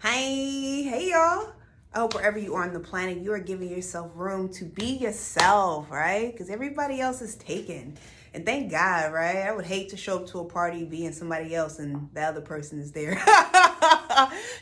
Hi, hey y'all. I hope wherever you are on the planet, you are giving yourself room to be yourself, right? Because everybody else is taken. And thank God, right? I would hate to show up to a party being somebody else and the other person is there.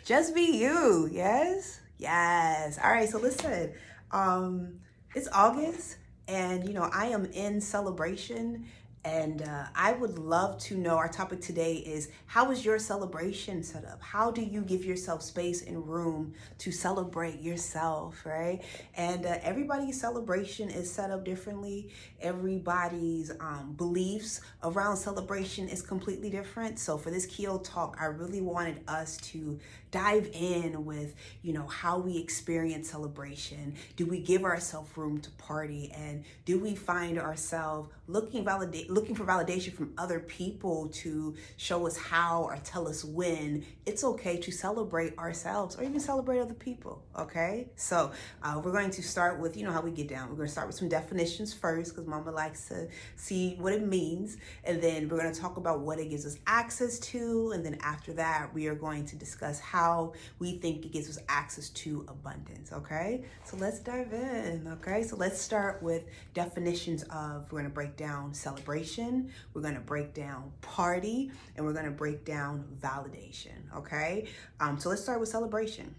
Just be you, yes? Yes. All right, so listen. Um, it's August and I am in celebration and I would love to know, our topic today is, how is your celebration set up? How do you give yourself space and room to celebrate yourself, right? And everybody's celebration is set up differently. Everybody's beliefs around celebration is completely different. So for this Keo talk, I really wanted us to dive in with, how we experience celebration. Do we give ourselves room to party? And do we find ourselves looking for validation from other people to show us how or tell us when it's okay to celebrate ourselves or even celebrate other people, okay? So we're going to start with, how we get down. We're going to start with some definitions first because Mama likes to see what it means. And then we're going to talk about what it gives us access to. And then after that, we are going to discuss how we think it gives us access to abundance, okay? So let's dive in, okay? So let's start with definitions of, we're going to break down celebration, we're going to break down party, and we're going to break down validation, okay? So let's start with celebration.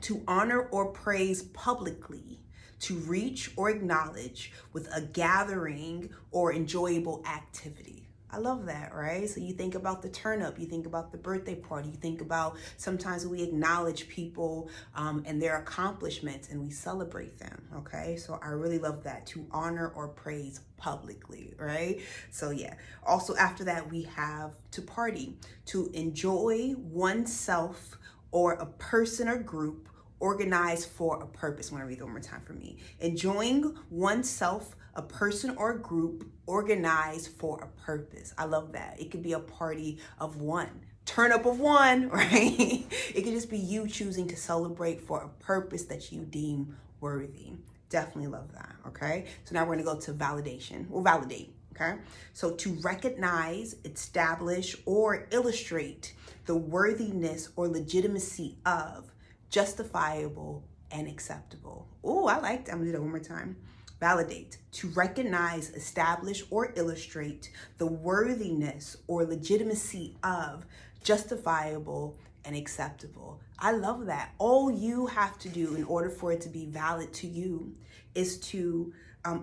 To honor or praise publicly, to reach or acknowledge with a gathering or enjoyable activity. I love that, right? So you think about the turn up, you think about the birthday party, you think about sometimes we acknowledge people and their accomplishments and we celebrate them, okay? So I really love that, to honor or praise publicly, right? So yeah, also after that we have to party, to enjoy oneself or a person or group organized for a purpose. I want to read it one more time for me. Enjoying oneself, a person or a group organized for a purpose. I love that. It could be a party of one, turn up of one, right? It could just be you choosing to celebrate for a purpose that you deem worthy. Definitely love that, okay? So now we're gonna go to validation. We'll validate, okay? So to recognize, establish, or illustrate the worthiness or legitimacy of, justifiable, and acceptable. Oh, I like that. I'm gonna do that one more time. Validate, to recognize, establish, or illustrate the worthiness or legitimacy of, justifiable, and acceptable. I love that. All you have to do in order for it to be valid to you is to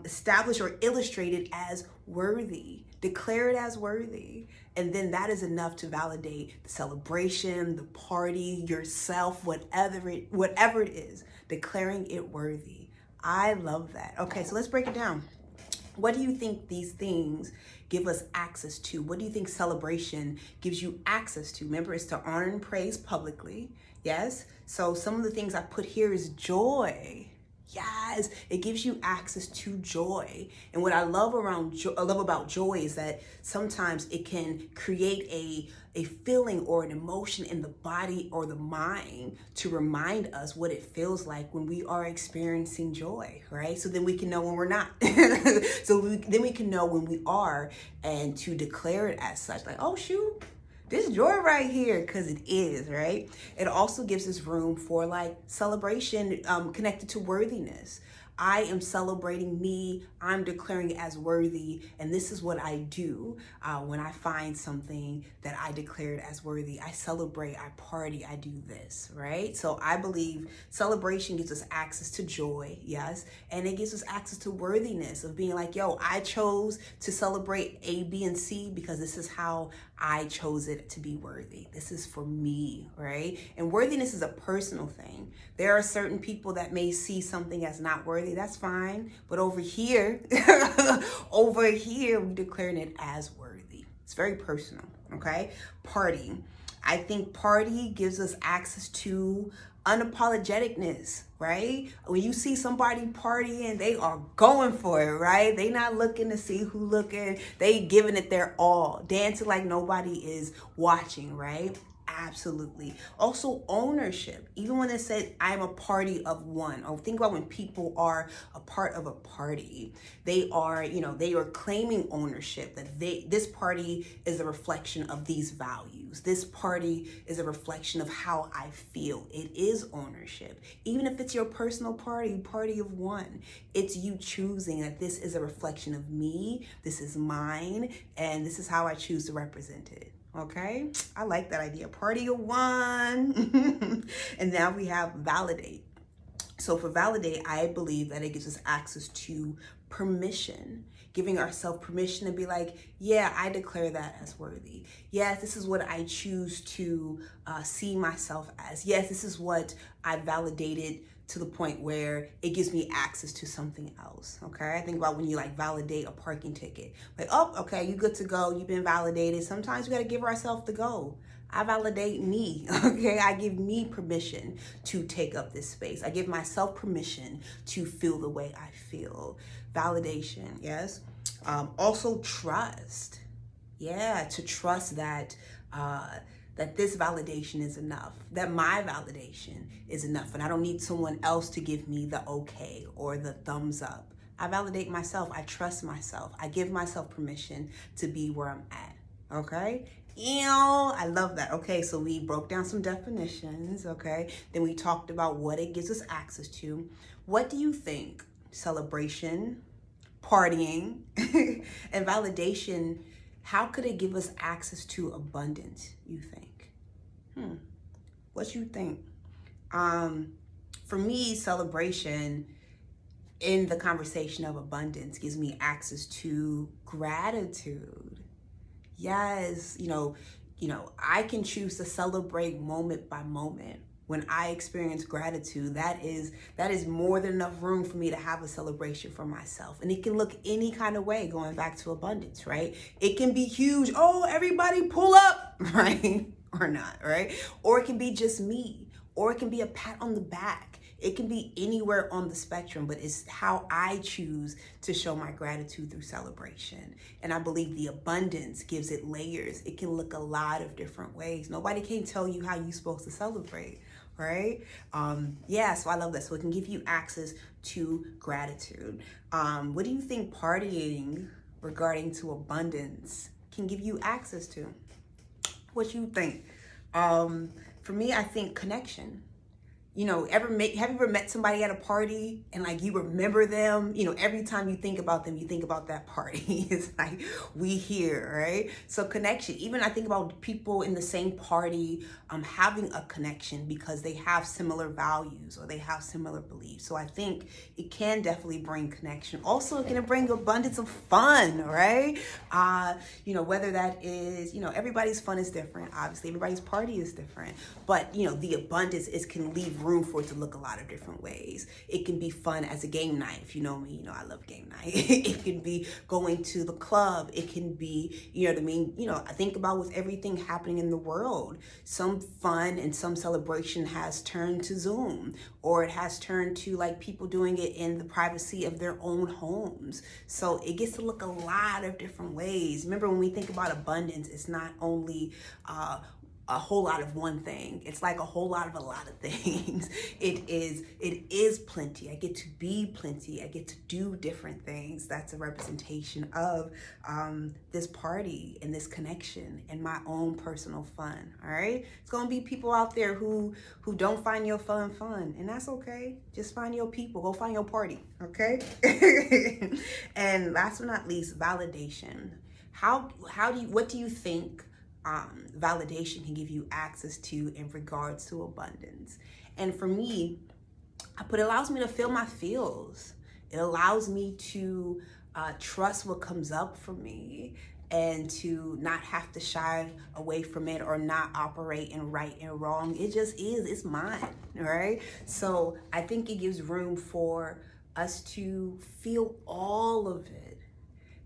establish or illustrate it as worthy. Declare it as worthy. And then that is enough to validate the celebration, the party, yourself, whatever it is, declaring it worthy. I love that. Okay, so let's break it down. What do you think these things give us access to? What do you think celebration gives you access to? Remember, it's to honor and praise publicly. Yes. So some of the things I put here is joy. Yes, it gives you access to joy. And what I love about joy is that sometimes it can create a feeling or an emotion in the body or the mind to remind us what it feels like when we are experiencing joy, right? So then we can know when we're not. Then we can know when we are, and to declare it as such, like, oh shoot, this joy right here, because it is, right? It also gives us room for like celebration connected to worthiness. I am celebrating me. I'm declaring it as worthy. And this is what I do when I find something that I declared as worthy. I celebrate, I party, I do this, right? So I believe celebration gives us access to joy, yes. And it gives us access to worthiness of being like, yo, I chose to celebrate A, B, and C because this is how I chose it to be worthy. This is for me, right? And worthiness is a personal thing. There are certain people that may see something as not worthy. That's fine. But over here, we're declaring it as worthy. It's very personal, okay? Party. I think party gives us access to unapologeticness, right? When you see somebody partying, they are going for it, right? They not looking to see who looking. They giving it their all, dancing like nobody is watching, right? Absolutely. Also ownership. Even when it said I'm a party of one, or think about when people are a part of a party, they are, they are claiming ownership that this party is a reflection of these values. This party is a reflection of how I feel. It is ownership. Even if it's your personal party of one, it's you choosing that this is a reflection of me, this is mine, and this is how I choose to represent it. Okay, I like that idea. Party of one. And now we have validate. So for validate, I believe that it gives us access to permission, giving ourselves permission to be like, yeah, I declare that as worthy. Yes, this is what I choose to see myself as. Yes, this is what I validated to the point where it gives me access to something else. Okay, I think about when you like validate a parking ticket. Like, oh, okay, you good to go. You've been validated. Sometimes we got to give ourselves the go. I validate me, okay? I give me permission to take up this space. I give myself permission to feel the way I feel. Validation, yes. Also trust. Yeah, to trust that that this validation is enough, that my validation is enough, and I don't need someone else to give me the okay or the thumbs up. I validate myself. I trust myself. I give myself permission to be where I'm at, okay? I love that. Okay, so we broke down some definitions, okay? Then we talked about what it gives us access to. What do you think celebration, partying, and validation, how could it give us access to abundance, you think? What you think? For me, celebration in the conversation of abundance gives me access to gratitude. Yes, I can choose to celebrate moment by moment. When I experience gratitude, that is more than enough room for me to have a celebration for myself. And it can look any kind of way, going back to abundance, right? It can be huge. Oh, everybody pull up, right? Or not, right? Or it can be just me. Or it can be a pat on the back. It can be anywhere on the spectrum, but it's how I choose to show my gratitude through celebration. And I believe the abundance gives it layers. It can look a lot of different ways. Nobody can tell you how you're supposed to celebrate, right? So I love that. So it can give you access to gratitude. What do you think partying regarding to abundance can give you access to? What you think? For me, I think connection. Have you ever met somebody at a party and like you remember them? Every time you think about them, you think about that party. It's like we here, right? So connection. Even I think about people in the same party having a connection because they have similar values or they have similar beliefs. So I think it can definitely bring connection. Also, it can bring abundance of fun, right? Whether that is, everybody's fun is different. Obviously, everybody's party is different. But, the abundance can leave room for it to look a lot of different ways. It can be fun as a game night. If you know me, I love game night. It can be going to the club. It can be, I think about with everything happening in the world, some fun and some celebration has turned to Zoom, or it has turned to like people doing it in the privacy of their own homes. So it gets to look a lot of different ways. Remember, when we think about abundance, it's not only a whole lot of one thing. It's like a whole lot of a lot of things. It is plenty. I get to be plenty. I get to do different things. That's a representation of this party and this connection and my own personal fun. All right. It's gonna be people out there who don't find your fun, and that's okay. Just find your people. Go find your party. Okay. And last but not least, validation. What do you think validation can give you access to in regards to abundance? And for me, it allows me to feel my feels. It allows me to trust what comes up for me and to not have to shy away from it or not operate in right and wrong. It just is. It's mine, right? So I think it gives room for us to feel all of it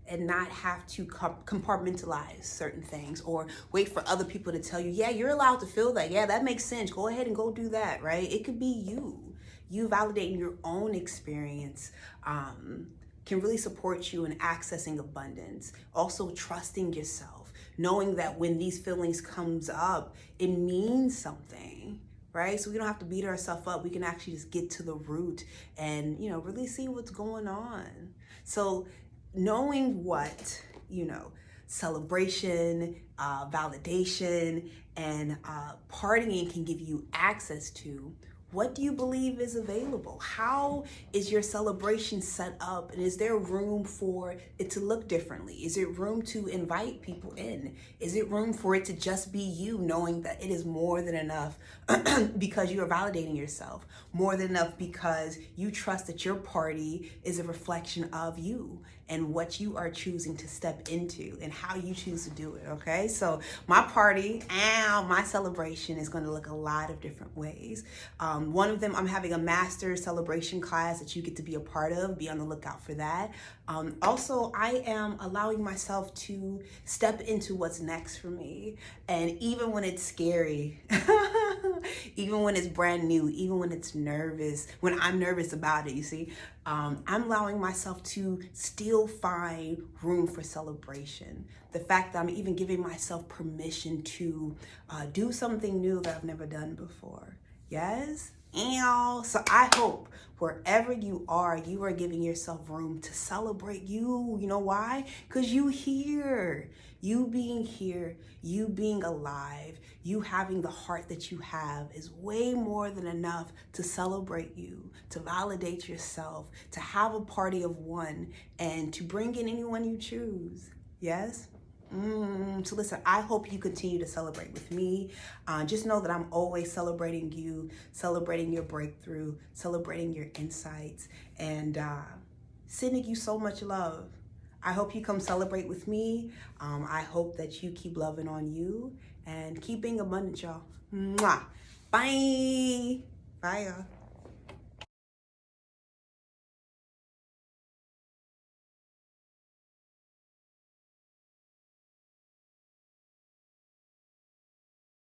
and not have to compartmentalize certain things or wait for other people to tell you, yeah, you're allowed to feel that. Yeah, that makes sense. Go ahead and go do that, right? It could be you validating your own experience can really support you in accessing abundance. Also trusting yourself, knowing that when these feelings comes up, it means something, right? So we don't have to beat ourselves up. We can actually just get to the root and, really see what's going on. So knowing what, celebration, validation, and partying can give you access to, what do you believe is available? How is your celebration set up? And is there room for it to look differently? Is it room to invite people in? Is it room for it to just be you, knowing that it is more than enough because you are validating yourself, more than enough because you trust that your party is a reflection of you and what you are choosing to step into and how you choose to do it, okay? So my party and my celebration is going to look a lot of different ways. One of them, I'm having a master celebration class that you get to be a part of. Be on the lookout for that. Also, I am allowing myself to step into what's next for me. And even when it's scary, even when it's brand new, even when it's nervous, when I'm nervous about it, you see, I'm allowing myself to still find room for celebration. The fact that I'm even giving myself permission to do something new that I've never done before. Yes? So I hope wherever you are giving yourself room to celebrate you. You know why? Because you here. You being here, you being alive, you having the heart that you have is way more than enough to celebrate you, to validate yourself, to have a party of one, and to bring in anyone you choose. Yes? So listen, I hope you continue to celebrate with me. Just know that I'm always celebrating you, celebrating your breakthrough, celebrating your insights, and sending you so much love. I hope you come celebrate with me. I hope that you keep loving on you and keep being abundant, y'all. Mwah. Bye. Bye, y'all.